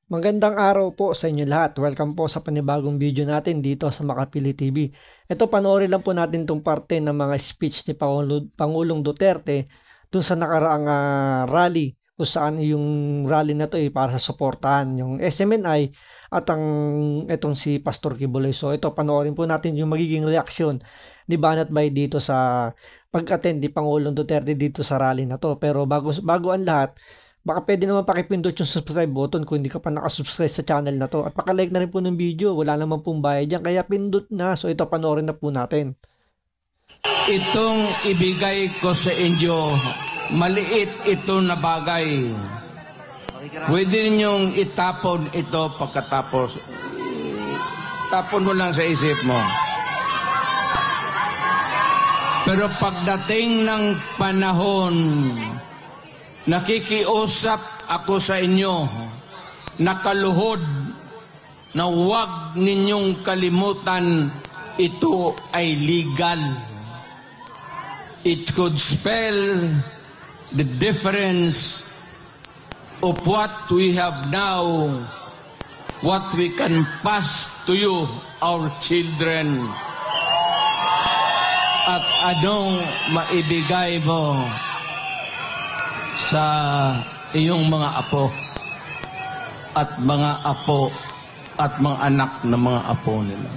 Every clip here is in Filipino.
Magandang araw po sa inyo lahat. Welcome po sa panibagong video natin dito sa Makapili TV. Ito, panoorin lang po natin itong parte ng mga speech ni Pangulong Duterte dun sa nakaraang rally kung saan yung rally na to para sa suportahan yung SMNI at itong si Pastor Kibuloy. So ito, panoorin po natin yung magiging reaksyon ni Banat Bay dito sa pag-attend ni Pangulong Duterte dito sa rally na to. Pero bago ang lahat, baka pwede naman pakipindot yung subscribe button kung hindi ka pa nakasubscribe sa channel na to. At pakalike na rin po ng video. Wala naman pong bayad dyan. Kaya pindot na. So ito, panoorin na po natin. Itong ibigay ko sa inyo, maliit ito na bagay. Pwede ninyong itapon ito pagkatapos. Tapon mo lang sa isip mo. Pero pagdating ng panahon, nakikiusap ako sa inyo, nakaluhod, na huwag ninyong kalimutan, ito ay legal. It could spell the difference of what we have now, what we can pass to you, our children. At anong maibigay mo sa iyong mga apo at mga apo at mga anak ng mga apo nila.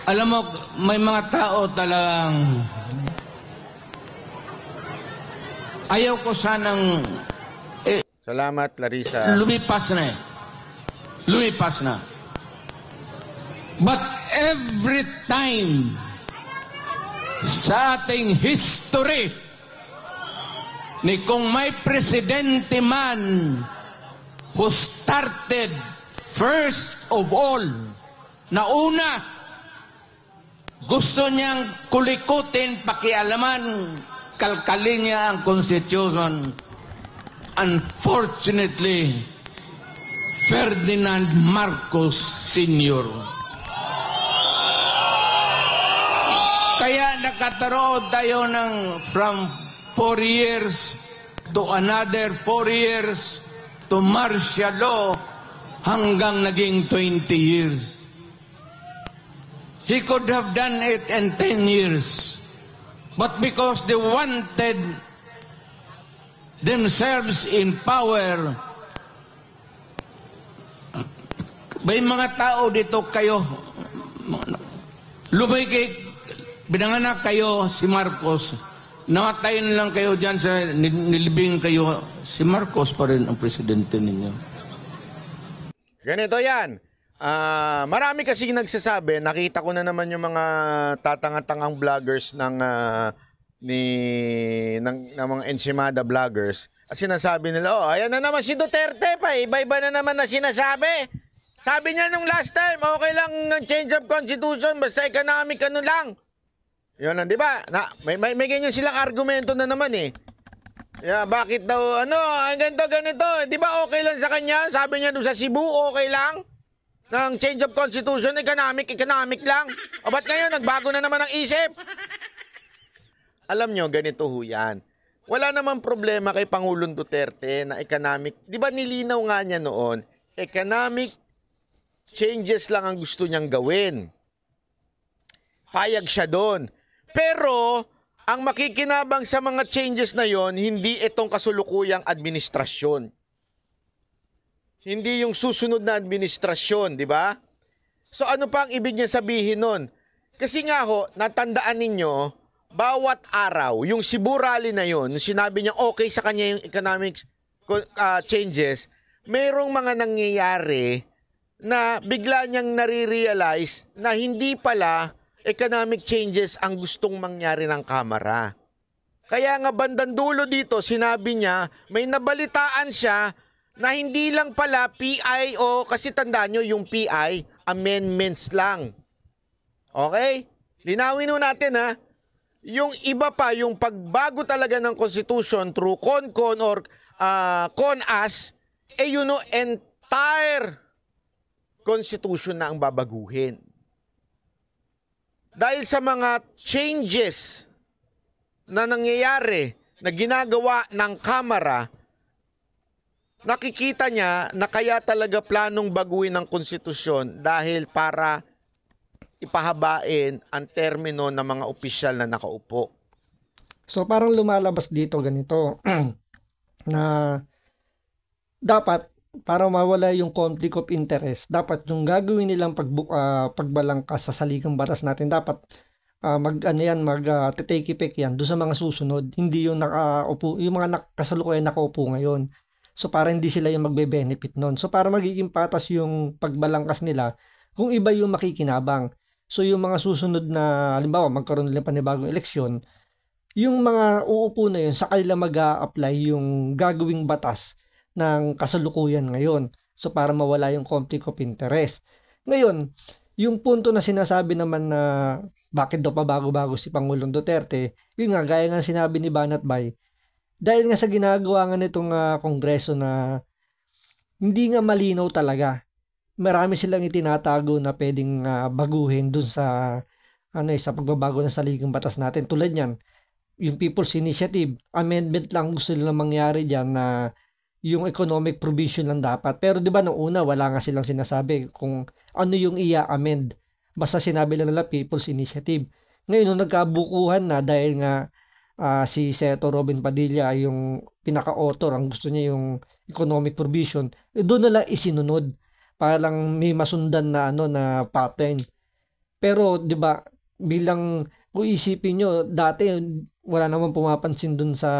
Alam mo, may mga tao talagang ayaw ko sanang Salamat, Larissa. lumipas na Lumipas na. But every time sa ating history, ni kung may presidente man who started first of all, na una, gusto niyang kulikutin, pakialaman, kalkalin niya ang Constitution. Unfortunately, Ferdinand Marcos Sr. Kaya nakataroon tayo ng from 4 years to another 4 years to martial law hanggang naging 20 years. He could have done it in 10 years. But because they wanted themselves in power, may mga tao dito kayo, binanganak kayo si Marcos, namatayin lang kayo dyan sa nilibing kayo, si Marcos pa rin ang presidente ninyo. Ganito yan. Marami kasi nagsasabi, nakita ko na naman yung mga tatanga-tangang vloggers ng mga Ensimada vloggers. At sinasabi nila, oh, ayan na naman si Duterte pa, iba-iba na naman na sinasabi. Sabi niya nung last time, okay lang ang change of constitution, basta economic ano lang. Yun lang, di ba? May ganyan silang argumento na naman eh. Yeah, bakit daw, ganito. Di ba okay lang sa kanya? Sabi niya doon sa Cebu, okay lang? Ng change of constitution, economic lang. O ba't ngayon, nagbago na naman ang isip? Alam nyo, ganito ho yan. Wala namang problema kay Pangulong Duterte na economic. Di ba nilinaw nga niya noon, economic changes lang ang gusto niyang gawin. Payag siya doon. Pero, ang makikinabang sa mga changes na yon, hindi itong kasulukuyang administrasyon. Hindi yung susunod na administrasyon, di ba? So ano pa ang ibig niya sabihin nun? Kasi nga ho, natandaan ninyo, bawat araw, yung Cebu rally na yon, sinabi niya okay sa kanya yung economic changes, mayroong mga nangyayari na bigla niyang nare-realize na hindi pala economic changes ang gustong mangyari ng Kamara. Kaya nga bandang dulo dito, sinabi niya, may nabalitaan siya na hindi lang pala PI o kasi tandaan nyo yung PI, amendments lang. Okay? Linawin nun natin ha. Yung iba pa, yung pagbago talaga ng Constitution through CONCON or CONAS, yun o, entire Constitution na ang babaguhin. Dahil sa mga changes na nangyayari na ginagawa ng Kamara, nakikita niya na kaya talaga planong baguhin ang konstitusyon dahil para ipahabain ang termino ng mga opisyal na nakaupo. So parang lumalabas dito ganito na dapat para mawala yung conflict of interest, dapat yung gagawin nilang pagbalangkas sa saligang batas natin, dapat take effect yan doon sa mga susunod, hindi yung yung mga kasalukuyan nakaupo ngayon. So para hindi sila yung magbe-benefit nun. So para magiging patas yung pagbalangkas nila kung iba yung makikinabang. So yung mga susunod na, halimbawa magkaroon nila panibagong eleksyon, yung mga uupo na yun, sa kanila mag-a-apply yung gagawing batas ng kasalukuyan ngayon. So para mawala yung conflict of interest. Ngayon, yung punto na sinasabi naman na bakit daw pa bago-bago si Pangulong Duterte, yun nga, gaya nga sinabi ni Banat Bay, dahil nga sa ginagawa nga nitong kongreso na hindi nga malinaw talaga. Marami silang itinatago na pwedeng baguhin dun sa sa pagbabago ng saligang batas natin. Tulad niyan, yung People's Initiative, amendment lang gusto nilang mangyari diyan na yung economic provision lang dapat. Pero 'di ba nung una wala nga silang sinasabi kung ano yung i-amend. Basta sinabi lang nila People's Initiative. Ngayon nung nagkabukuhan na dahil nga si Senator Robin Padilla yung pinaka-author, ang gusto niya yung economic provision, doon na lang isinunod para lang may masundan na na pattern. Pero 'di ba bilang kung isipin nyo, dati wala namang pumapansin dun sa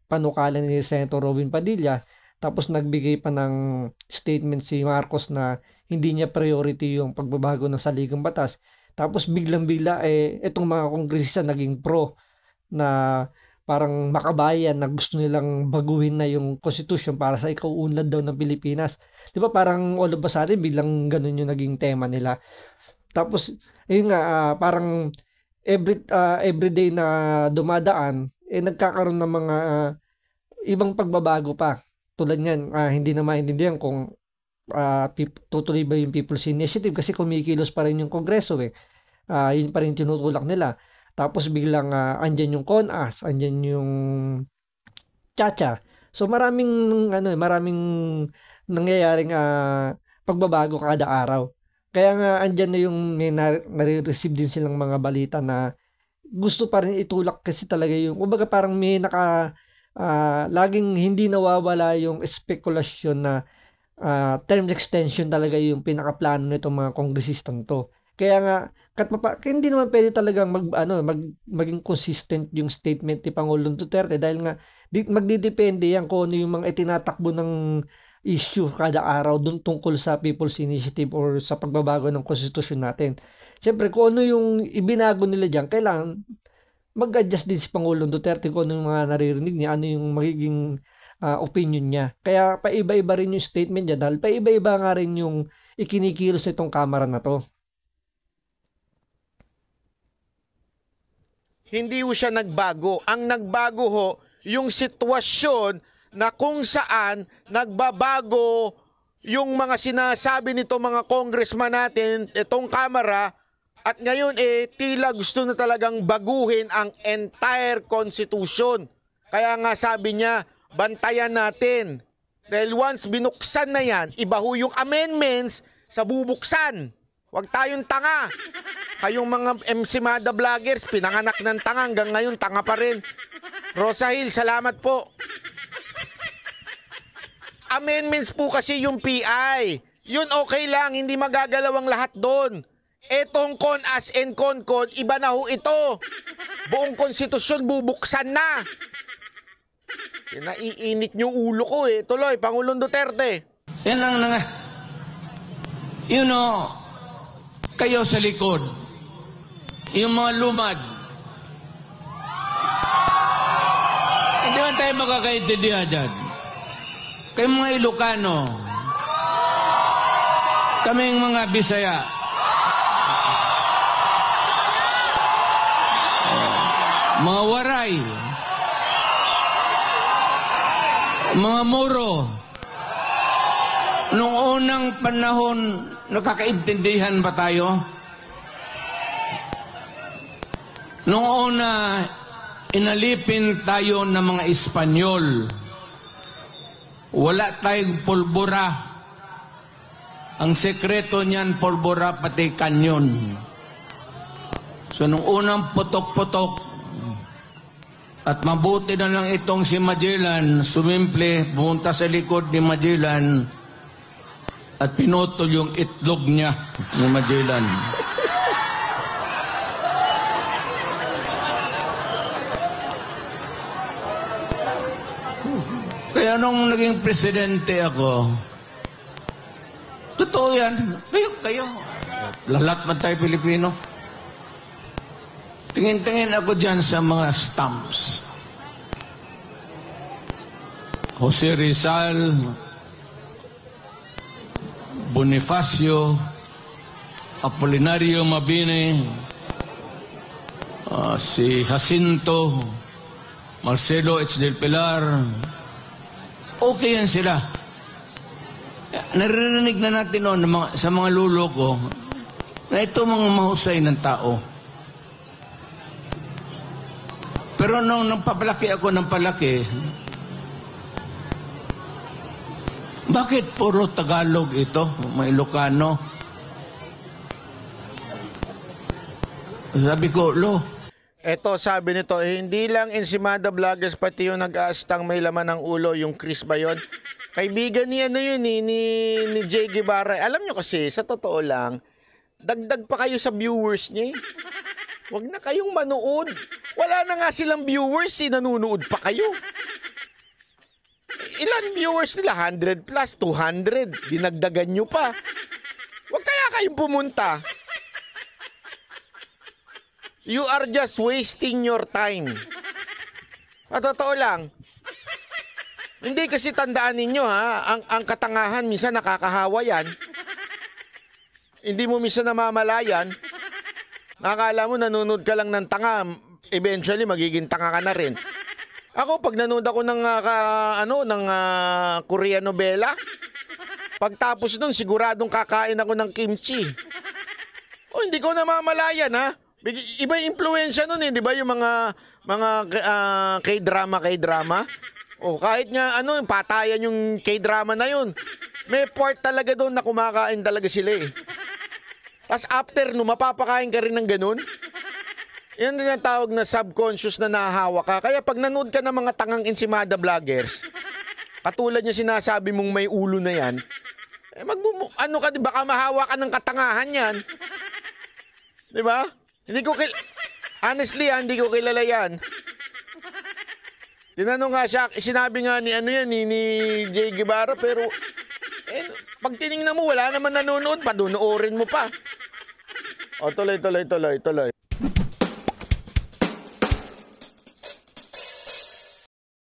panukala ni Senator Robin Padilla, tapos nagbigay pa ng statement si Marcos na hindi niya priority yung pagbabago ng saligang batas. Tapos biglang-bigla itong mga kongresista naging pro na parang makabayan na gusto nilang baguhin na yung constitution para sa ikauunlad daw ng Pilipinas. 'Di ba parang all of a sudden biglang ganun yung naging tema nila. Tapos ayun nga parang everyday na dumadaan nagkakaroon ng mga ibang pagbabago pa. Tulad niyan, hindi na maintindihan kung tutuloy ba yung People's Initiative kasi kumikilos pa rin yung Kongreso yun pa rin tinutulak nila. Tapos biglang andyan yung CONAS, andyan yung Chacha. So maraming nangyayaring pagbabago kada araw. Kaya nga andyan na yung may nare-receive din silang mga balita na gusto pa rin itulak kasi talaga yung kumbaga parang may laging hindi nawawala yung spekulasyon na term extension talaga yung pinakaplano nitong mga kongresistang to. Kaya nga hindi naman pwede talagang maging consistent yung statement ni Pangulong Duterte dahil nga magdidepende yan kung ano yung mga itinatakbo ng issue kada araw dun tungkol sa People's Initiative or sa pagbabago ng konstitusyon natin. Siyempre kung ano yung ibinago nila diyan, kailangan mag-adjust din si Pangulong Duterte kung ano yung mga naririnig niya, ano yung magiging opinion niya. Kaya paiba-iba rin yung statement niya dahil paiba-iba nga rin yung ikinikilos nitong kamera na to. Hindi ho siya nagbago. Ang nagbago ho, yung sitwasyon na kung saan nagbabago yung mga sinasabi nito mga congressman natin, itong kamera, at ngayon tila gusto na talagang baguhin ang entire constitution. Kaya nga sabi niya, bantayan natin. Dahil once binuksan na yan, iba ho yung amendments sa bubuksan. Huwag tayong tanga. Kayong mga MC Mada vloggers, pinanganak ng tanga, hanggang ngayon tanga pa rin. Rosa Hill, salamat po. Amendments po kasi yung PI. Yun okay lang, hindi magagalaw ang lahat doon. Etong CONAS and CONCON, iba na ho ito. Buong konstitusyon bubuksan na. Naiinit nyo ulo ko Tuloy, Pangulong Duterte. Yan lang na nga. You know, kayo sa likod, yung mga lumad, hindi man tayo makakaintindihan dyan. Kayong mga Ilocano, kaming mga Bisaya, mga Waray, mga Moro, nung unang panahon, nakakaintindihan ba tayo? Nung una, inalipin tayo ng mga Espanyol. Wala tayong pulbura. Ang sekreto niyan, pulbura pati kanyon. So nung unang putok-putok, at mabuti na lang itong si Magellan, sumimple, pumunta sa likod ni Magellan at pinutol yung itlog niya ni Magellan. Kaya nung naging presidente ako, totoo yan, kayo, lahat man tayo Pilipino. Tingin-tingin ako dyan sa mga stamps. Jose Rizal, Bonifacio, Apolinario Mabini, si Jacinto, Marcelo H. del Pilar. Okay yan sila. Naririnig na natin noon sa mga lulo ko na ito mga mahusay ng tao. Pero nung nagpapalaki ako ng palaki, bakit puro Tagalog ito, mga Ilocano? Sabi ko, Eto, sabi nito, hindi lang Ensimada Vloggers, pati yung nag-aastang may laman ng ulo, yung Chris ba yun? Kaibigan niya yun, ni Jay Guevara. Alam nyo kasi, sa totoo lang, dagdag pa kayo sa viewers niya. Huwag na kayong manood. Wala na nga silang viewers, nanonood pa kayo. Ilan viewers nila? 100 plus, 200. Dinagdagan nyo pa. Huwag kaya kayong pumunta. You are just wasting your time. At totoo lang. Hindi kasi tandaan ninyo ang katangahan minsan nakakahawa yan. Hindi mo minsan namamalayan. Nakakala mo nanonood ka lang ng tanga, eventually magiging tanga ka na rin. Ako pag nanood ako ng Korean novela, pagtapos nun siguradong kakain ako ng kimchi. O hindi ko namamalayan Iba yung impluwensya nun di ba yung mga K-drama. O kahit nga patayan yung K-drama na yun. May part talaga doon na kumakain talaga sila Tapos after mapapakain ka rin ng ganun. Yan din ang tawag na subconscious na nahahawa ka. Kaya pag nanood ka ng mga tangang Ensimada Vloggers, katulad niya sinasabi mong may ulo na yan, baka mahawa ka ng katangahan yan. Di ba? Honestly, hindi ko kilala yan. Tinanong nga siya, sinabi nga ni Jay Guevara, pero pag tinignan mo, wala naman nanonood, padunoorin mo pa. O, tuloy.